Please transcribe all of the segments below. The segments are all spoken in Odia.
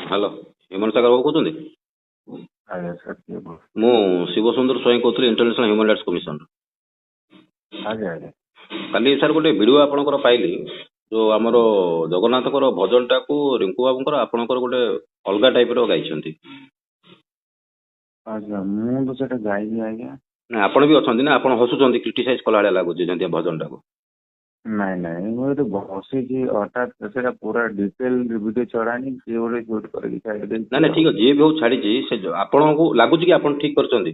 ହ୍ୟାଲୋ, ହ୍ୟୁମାନ ସାଗର ବାବୁ କହୁଛନ୍ତି? ଆଜ୍ଞା ସାର୍ କିଏ କହୁଛନ୍ତି? ମୁଁ ଶିବସୁନ୍ଦର ସ୍ୱାଇଁ କହୁଥିଲି, ଇଣ୍ଟରନ୍ୟାସନାଲ ହ୍ୟୁମାନ ରାଇଟ୍ସ କମିଶନ। ଆଜ୍ଞା ଆଜ୍ଞା କାଲି ସାର୍ ଗୋଟେ ଭିଡ଼ିଓ ଆପଣଙ୍କର ପାଇଲି, ଯୋଉ ଆମର ଜଗନ୍ନାଥଙ୍କର ଭଜନଟାକୁ ରିଙ୍କୁ ବାବୁଙ୍କର ଆପଣଙ୍କର ଗୋଟେ ଅଲଗା ଟାଇପର ଗାଇଛନ୍ତି। ଆଜ୍ଞା ମୁଁ ତ ସେଟା ଗାଇନି ଆଜ୍ଞା। ନା ଆପଣ ବି ଅଛନ୍ତି ନା, ଆପଣ ହସୁଛନ୍ତି, କ୍ରିଟିସାଇଜ କଲା ଭଳିଆ ଲାଗୁଛି ଯେମିତି ଭଜନଟାକୁ। ନାଇଁ ନାଇଁ ମୁଁ ଏଠି ବସିଛି, ହଠାତ୍ ସେଟା ପୁରା ଡିଟେଲ ଭିଡ଼ିଓ ଛଡ଼ାନି, କିଏ ଗୋଟେ ସୁଟ୍ କରିକି ଛାଡ଼ି ନାଇଁ ଦେଇଛି ନାଇଁ ଆଉ। ଠିକ ଅଛି, ଯିଏ ବି ହଉ ଛାଡିଛି, ସେ ଆପଣଙ୍କୁ ଲାଗୁଛି କି ଆପଣ ଠିକ କରିଛନ୍ତି?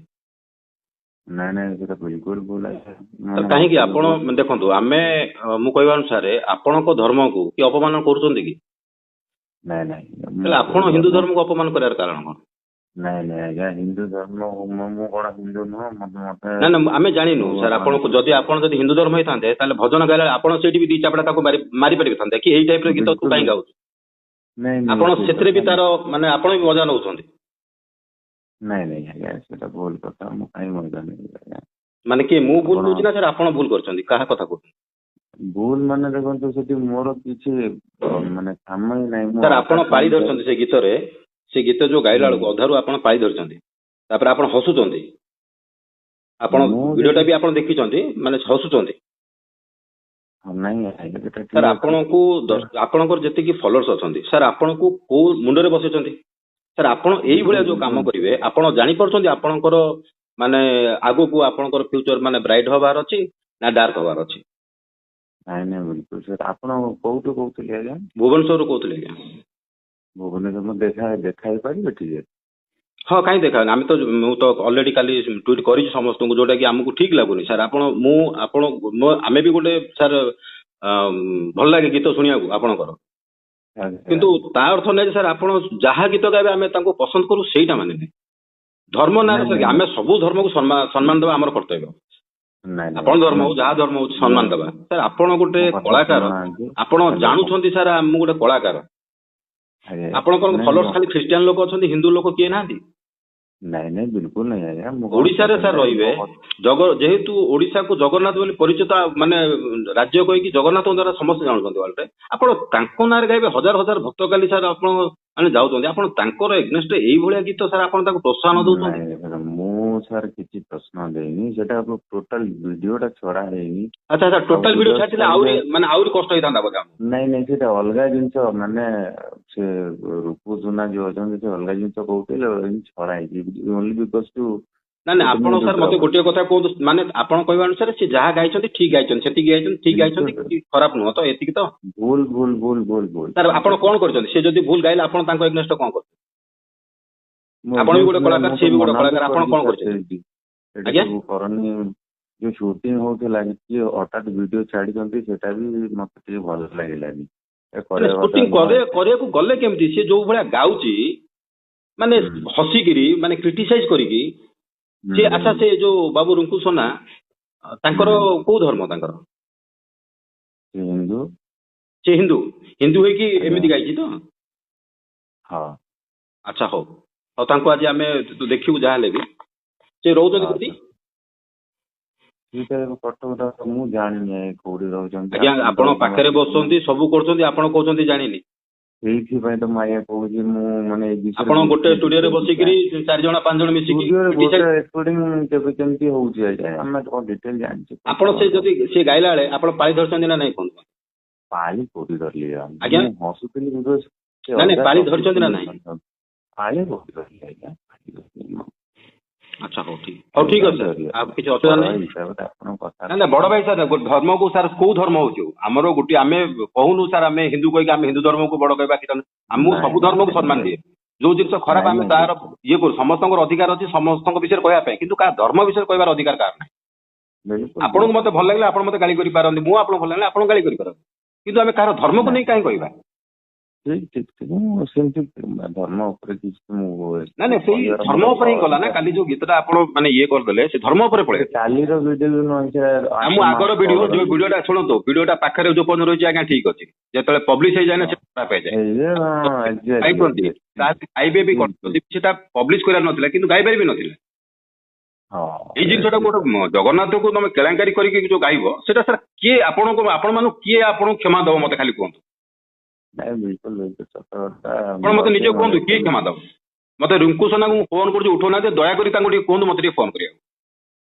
ନାଇଁ ନାଇଁ ସେଟା ବିଲକୁଲ ଭୁଲ ଆଜ୍ଞା। ତ ମାନେ କାହିଁକି ମତେ ବି ଆପଣ ବହୁତ ଦେଖନ୍ତୁ, ଆମେ ମୁଁ କହିବା ଅନୁସାରେ ଆପଣଙ୍କ ଧର୍ମକୁ କି ଅପମାନ କରୁଛନ୍ତି କି? ନାଇଁ ନାଇଁ ମୁଁ ତାହେଲେ ଆପଣ କୋଉ ହିନ୍ଦୁ ଧର୍ମ ଧର୍ମକୁ ଅପମାନ କରିବାର କାରଣ କଣ? ନାଇଁ ନାଇଁ ଆଜ୍ଞା ହିନ୍ଦୁ ଧର୍ମ ମୁଁ କଣ ହିନ୍ଦୁ ନୁହଁ? ମତେ ନା ନା ଆମେ ଜାଣିନୁ ଯୋଉ ସାର୍, ଆପଣଙ୍କୁ ଯଦି ଆପଣ ଯଦି ହିନ୍ଦୁ ଧର୍ମ ହେଇଥାନ୍ତେ ତାହେଲେ ଭଜନ ଗାଇଲା ଆପଣ ସେଇଠି ବି ଦି ଚାପଡ଼ା ତାକୁ ମାରି ପାରିଥାନ୍ତେ କି ଏଇ ଟାଇପର ଗୀତ ତୁ ବିଲକୁଲ କାହିଁ ଗାଉଛୁ? ନାଇଁ ନାଇଁ ଆପଣ ସେ ସେଥିରେ ବି କଥା ତାର ମାନେ ଆପଣ ବି ମଜା ନେଉଛନ୍ତି। ନାଇଁ ନାଇଁ ଆଜ୍ଞା ସେଟା ଭୁଲ କଥା, ମୁଁ କାହିଁ ମଜା ନେବି ଆଜ୍ଞା। ମାନେ କିଏ ମୁଁ ଭୁଲ ଆପଣ କହୁଛି ନା ସାର୍ ଆପଣ ଭୁଲ କରିଛନ୍ତି? କାହା କଥା କହୁଛନ୍ତି? ଭୁଲ ମାନେ ଦେଖନ୍ତୁ, ସେଠି ମୋର କିଛି ମାନେ କାମ ହିଁ ନାହିଁ। ମୁଁ ସାର୍ ଆପଣ ହଠାତ୍ ପାଳି ଯାଇକି ଧରିଛନ୍ତି ସେ ଗୀତରେ, ସେ ଗୀତ ଯୋଉ ଗାଇଲା ବେଳକୁ ଅଧାରୁ ଆପଣ ପାଳି ଧରିଛନ୍ତି, ତାପରେ ଆପଣ ହସୁଛନ୍ତି। ଆପଣ ମୁଁ ଭିଡ଼ିଓଟା ଯଦି ବି ଆପଣ ଦେଖିଛନ୍ତି, ମାନେ ହସୁଛନ୍ତି। ନାଇଁ ଆଜ୍ଞା ସେଟା ସାର୍ ଠିକ ଅଛି। ଆପଣଙ୍କୁ ଆପଣଙ୍କର ଯେତିକି ଫଲୋଅର୍ସ ଅଛନ୍ତି ସାର୍, ଆପଣଙ୍କୁ କୋଉ ମୁଣ୍ଡରେ ବସେଇଛନ୍ତି? ସାର୍ ଆପଣ ଏଇଭଳିଆ ବିଲକୁଲ ଯୋଉ କାମ ବିଲକୁଲ କରିବେ, ଆପଣ ଜାଣିପାରୁଛନ୍ତି ଆପଣଙ୍କର ମାନେ ଆଗକୁ ଆପଣଙ୍କର ଫ୍ୟୁଚର ମାନେ ବ୍ରାଇଟ୍ ହବାର ଅଛି ନା ଡାର୍କ ହବାର ଅଛି? ନାଇଁ ନାଇଁ ବିଲକୁଲ ସାର୍। ଆପଣ କୋଉଠୁ କହୁଥିଲେ ଆଜ୍ଞା? ଭୁବନେଶ୍ୱରରୁ କହୁଥିଲେ ଆଜ୍ଞା। ଭୁବନେଶ୍ୱର ମୁଁ ଦେଖା ହେଇପାରିବେ ଟିକେ? ହଁ କାହିଁ ଦେଖାନି, ମୁଁ ତ ଅଲରେଡି କାଲି ଟ୍ୱିଟ୍ କରିଛି ସମସ୍ତଙ୍କୁ, ଯୋଉଟା କି ଆମକୁ ଠିକ ଲାଗୁନି ସାର୍। ଆମେ ବି ଗୋଟେ ସାର୍ ଭଲ ଲାଗେ ଗୀତ ଶୁଣିବାକୁ ଆପଣଙ୍କର, ଆଜ୍ଞା କିନ୍ତୁ ତା ଅର୍ଥ ନାହିଁ ଯେ ସାର୍ ଆପଣ ଯାହା ଗୀତ ଗାଇବେ ଆମେ ତାଙ୍କୁ ପସନ୍ଦ କରୁ ସେଇଟା ମାନେ ନାହିଁ। ଧର୍ମ ନାଁରେ ନାଇଁ ସାର୍ ନାଇଁ ଆମେ ସବୁ ଧର୍ମକୁ ସମ୍ମାନ ଦେବା ଆମର କର୍ତ୍ତବ୍ୟ। ନାଇଁ ନାଇଁ ଆପଣ ଧର୍ମ ହଉ ଶୁଣନ୍ତୁ ଯାହା ଧର୍ମ ହଉଛି ମୁଁ ସମ୍ମାନ ଦେବା। ସାର୍ ଆପଣ ଗୋଟେ ମୋ କଥା କଳାକାର, ଶୁଣୁନାହାନ୍ତି। ଆପଣ ହ୍ୟାଲୋ ଜାଣୁଛନ୍ତି ସାର୍ ମୁଁ ଗୋଟେ କଳାକାର। ଆଜ୍ଞା ଆପଣଙ୍କର ନାଇଁ ଫଲୋଅର୍ସ ମୁଁ ଖାଲି ଖ୍ରୀଷ୍ଟିଆନ ଲୋକ ଅଛନ୍ତି, ହିନ୍ଦୁ ଲୋକ କିଏ ନାହାନ୍ତି? ନାଇଁ ନାଇଁ ବିଲକୁଲ ନାଇଁ ଆଜ୍ଞା। ମୁଁ କଣ ଓଡିଶାରେ ସାର୍ ସେମିତି ରହିବେ, ଯେହେତୁ ଓଡିଶାକୁ ଜଗନ୍ନାଥ ବୋଲି ପରିଚିତ, ମାନେ ରାଜ୍ୟ କହିକି ଜଗନ୍ନାଥଙ୍କ ଦ୍ୱାରା ସମସ୍ତେ ଜାଣୁଛନ୍ତି ୱାର୍ଲଡରେ, ଆପଣ ତାଙ୍କ ନାଁରେ ଗାଇବେ। ହଜାର ହଜାର ଭକ୍ତ କାଲି ସାର୍ ଆପଣ ମାନେ ଯାଉଛନ୍ତି, ଆପଣ ତାଙ୍କର ଏଗନେଷ୍ଟ ଏଇଭଳିଆ ଗୀତ ସାର୍ ଆପଣ ତାକୁ ପ୍ରୋତ୍ସାହନ ଦଉଛନ୍ତି? ନାଇଁ ସାର୍ ମୁଁ ସାର୍ କିଛି ପ୍ରଶ୍ନ ଦେଇନି, ସେଟା ଟୋଟାଲ ଭିଡିଓଟା ଛଡା ହେଇନି। ଆଚ୍ଛା ଆଚ୍ଛା, ଆଉ ଟୋଟାଲ ଭିଡିଓ ଭିଡିଓ ଛାଡିଥିଲେ ଛାଡିଲେ ଆହୁରି କଷ୍ଟ ହେଇଥାନ୍ତା ବୋଧେ ଆମକୁ? ନାଇଁ ନାଇଁ ସେଟା ଅଲଗା ଜିନିଷ, ମାନେ ସେ ରୂପ ସୁନା ଯୋଉ ଅଛନ୍ତି ସେ ଅଲଗା ଜିନିଷ କହୁଥିଲେ, ଅଲଗା ଜିନିଷ ଛଡା ହେଇଛି ଓନ୍ଲି ବିକଜ ଟୁ। ନା ନା ଆପଣ ସାର୍ ମତେ ଗୋଟିଏ କଥା କୁହନ୍ତୁ, ମାନେ ଆପଣ କହିବା ଅନୁସାରେ ସେ ଯାହା ଗାଇଛନ୍ତି ଠିକ ଗାଇଛନ୍ତି, ସେତିକି ଗାଇଛନ୍ତି, ଠିକ ଗାଇଛନ୍ତି, ବିଲକୁଲ କିଛି ଖରାପ ନୁହଁ ତ? ଏତିକି ତ? ଭୁଲ ଭୁଲ ଭୁଲ ଭୁଲ ଭୁଲ ସାର୍ ଆପଣ ବିଲକୁଲ କଣ କରିଛନ୍ତି? ସେ ଯଦି ଭୁଲ ଗାଇଲେ ଆପଣ ତାଙ୍କ ଏଗନେଷ୍ଟ କଣ କରୁଛନ୍ତି? ମୁଁ ଆପଣ ବି ଗୋଟେ କଳାକାର, ମୁଁ ତ ସିଏ ବି ଗୋଟେ ମନା ବି କଳାକାର, ଆପଣ କରିଛି କଣ ସାର୍ କରିଛନ୍ତି? ସେଇଠି। ସେଠି ଆଜ୍ଞା, ସବୁ କରନି, ଯୋଉ ସୁଟିଂ ହଉଥିଲା କିଏ ହଠାତ୍ ଭିଡିଓ ଛାଡିଛନ୍ତି, ସେଟା ବି ମତେ ଟିକେ ଭଲ ଲାଗିଲାନି। ଏ ମାନେ କରିବା କଥା ସୁଟିଂ ନୁହଁ। କରିବାକୁ ଗଲେ କେମିତି? ସେ ଯୋଉ ଭଳିଆ ଗାଉଛି, ମାନେ ହୁଁ ହସିକିରି, ମାନେ କ୍ରିଟିସାଇଜ କରିକି। ହୁଁ ସେ ହୁଁ ଆଚ୍ଛା, ସେ ଯୋଉ ବାବୁ ରୁଙ୍କୁ ସୋନା, ତାଙ୍କର ହୁଁ କୋଉ ଧର୍ମ ତାଙ୍କର? ସେ ହିନ୍ଦୁ। ସେ ହିନ୍ଦୁ ହିନ୍ଦୁ ହେଇକି ଆଜ୍ଞା ଏମିତି ଗାଇଛି ତ? ହଁ ଆଚ୍ଛା ହଉ, ହଉ ତାଙ୍କୁ ଆଜି ଆମେ ଦେଖିବୁ ଯାହା ହେଲେ ବି। ସେ ରହୁଛନ୍ତି କୋଉଠି? ହଁ ସେଇଟା କଟକ, ମୁଁ ଜାଣିନି କୋଉଠି ରହୁଛନ୍ତି। ଆଜ୍ଞା ଆପଣ ତ ପାଖରେ ମୁଁ ବସୁଛନ୍ତି, ସବୁ କରୁଛନ୍ତି, ଆପଣ କହୁଛନ୍ତି ଜାଣିନି? ସେଇଥିପାଇଁ ତ ମୁଁ ଆଜ୍ଞା କହୁଛି, ମୁଁ ମାନେ ଏଇ ବିଷୟରେ ଆପଣ ଗୋଟେ କିଛି ଷ୍ଟୁଡିଓରେ ବସିକିରି 4 ଜଣ 5 ଜଣ ମିଶିକି ଷ୍ଟୁଡିଓରେ କ୍ରିଟିସାଇଜ। ଗୋଟେ ରେକର୍ଡିଂ କେବେ କେମିତି ହଉଛି ଆଜ୍ଞା, ଆମେ କଣ ଡିଟେଲ ଜାଣିଛୁ? ଆପଣ ସେ ଯଦି ସେ ଗାଇଲା ବେଳେ ଆପଣ ପାଳି ଧରିଛନ୍ତି ନା ନାଇଁ କୁହନ୍ତୁ? ପାଳି କୋଉଠି ଧରିଲି? ଆଜ୍ଞା, ମୁଁ ହସୁଥିଲି ବିକଜ ସେ ନାଇଁ ନାଇଁ ଅଲଗା ପାଳି ଟପିକ ଧରିଛନ୍ତି ନା ନାଇଁ? ନେଇଛନ୍ତି। ପାଳି କୋଉଠି ଧରିଲି ଆଜ୍ଞା? ଆଚ୍ଛା ହଉ ପାଳି ଠିକ କାହିଁ ଅଛି ସାର୍, ଧରିବା? ଆଉ କିଛି ଅସୁବିଧା ବଡ ନାହିଁ। ଭାଇ ହିସାବରେ ଆପଣଙ୍କ କଥା ନା ନା ବଡ ଭାଇ ସାର୍, ଧର୍ମକୁ ସାର୍ କୋଉ ଧର୍ମ ହଉଛି ଆମର ଗୋଟିଏ, ଆମେ କହୁନୁ ସାର୍ ଆମେ ହିନ୍ଦୁ କହିକି ଆମେ ହିନ୍ଦୁ ଧର୍ମକୁ ବଡ କହିବା କିଛି ନାହିଁ। ଆମକୁ ନାଇଁ ସବୁ ନାଇଁ ଧର୍ମକୁ ସମ୍ମାନ ଦିଏ। ଯୋଉ ଜିନିଷ ଖରାପ ନାଇଁ ଆମେ ନାଇଁ ତାର ବିଲକୁଲ ଇଏ କରୁ, ସମସ୍ତଙ୍କର ଅଧିକାର ଅଛି ସମସ୍ତଙ୍କ ବିଷୟରେ କହିବା ପାଇଁ, କିନ୍ତୁ କାହା ଧର୍ମ ବିଷୟରେ କହିବାର ଅଧିକାର କାହାର ନାହିଁ। ବିଲକୁଲ ଆପଣଙ୍କୁ ବିଲକୁଲ ମତେ ଭଲ ଲାଗିଲା ଆପଣ ମତେ ଗାଳି କରିପାରନ୍ତି, ମୁଁ ଆପଣଙ୍କୁ ଭଲ ଲାଗିଲା ଆପଣ ଗାଳି କରିପାରନ୍ତି, କିନ୍ତୁ ଆମେ କାହାର ଧର୍ମକୁ ନାଇଁ ନେଇ କାହିଁ କହିବା? ଠିକ ଠିକ ଠିକ, ମୁଁ ସେମିତି ଧର୍ମ ଉପରେ କିଛି ମୁଁ ନାଇଁ ନାଇଁ, ସେଇ କହିବାର ଧର୍ମ ମୋର ଉପରେ ହିଁ ଗଲା ନା, ଅଧିକାର କାଲି ଯୋଉ ଗୀତଟା ଆପଣ ମାନେ ଇଏ କରିଦେଲେ ସେ ଧର୍ମ ଉପରେ ସେଟା ପଳେଇଲା। କାଲିର ଭିଡିଓ ନୁହେଁ, ସେଟା ଆଉ ମୁଁ 8 ମାସ ଆଗର ଭିଡିଓ, ତଳର ଯୋଉ ଭିଡିଓ। ଭିଡିଓଟା ଶୁଣନ୍ତୁ, ଭିଡିଓଟା ପାଖରେ ଯୋଉ ପର୍ଯ୍ୟନ୍ତ ରହିଛି ଆଜ୍ଞା ଠିକ ଅଛି, ଯେତେବେଳେ ପବ୍ଲିଶ ହେଇଯାଏ ନା ହଁ ସେ ଖରାପ ହେଇଯାଏ। ଏକ୍ଜାକ୍ଟଲି ଗାଇଛନ୍ତି, ଏକ୍ଜାକ୍ଟଲି ଗାଇବେ ବି, ଠିକ ଯଦି ଠିକ ସେଟା ପବ୍ଲିଶ କରିବାର ନଥିଲା କିନ୍ତୁ ଗାଇବାରେ ବି ନଥିଲା। ଏଇ ହଁ ଜିନିଷଟାକୁ ଠିକ ଗୋଟେ ଜଗନ୍ନାଥକୁ ତମେ କେଳାଙ୍କାରୀ କରିକି ଯୋଉ ଗାଇବ, ସେଟା ସାର୍ କିଏ ଆପଣଙ୍କୁ, ଆପଣ ମାନଙ୍କୁ କିଏ ଆପଣଙ୍କୁ କ୍ଷମା ଦବ ମତେ ଖାଲି କୁହନ୍ତୁ? ନାଇଁ ବିଲକୁଲ ବିଲକୁଲ ସତ କଥା। ଆପଣ ମତେ ନିଜେ କୁହନ୍ତୁ କିଏ କ୍ଷମା ଦବ? ମତେ ରିଙ୍କୁ ସୁନାଙ୍କୁ ଫୋନ କରୁଛି ଉଠଉନାହାନ୍ତି, ଦୟାକରି ତାଙ୍କୁ ଟିକେ କୁହନ୍ତୁ ମତେ ଟିକେ ଫୋନ କରିବାକୁ।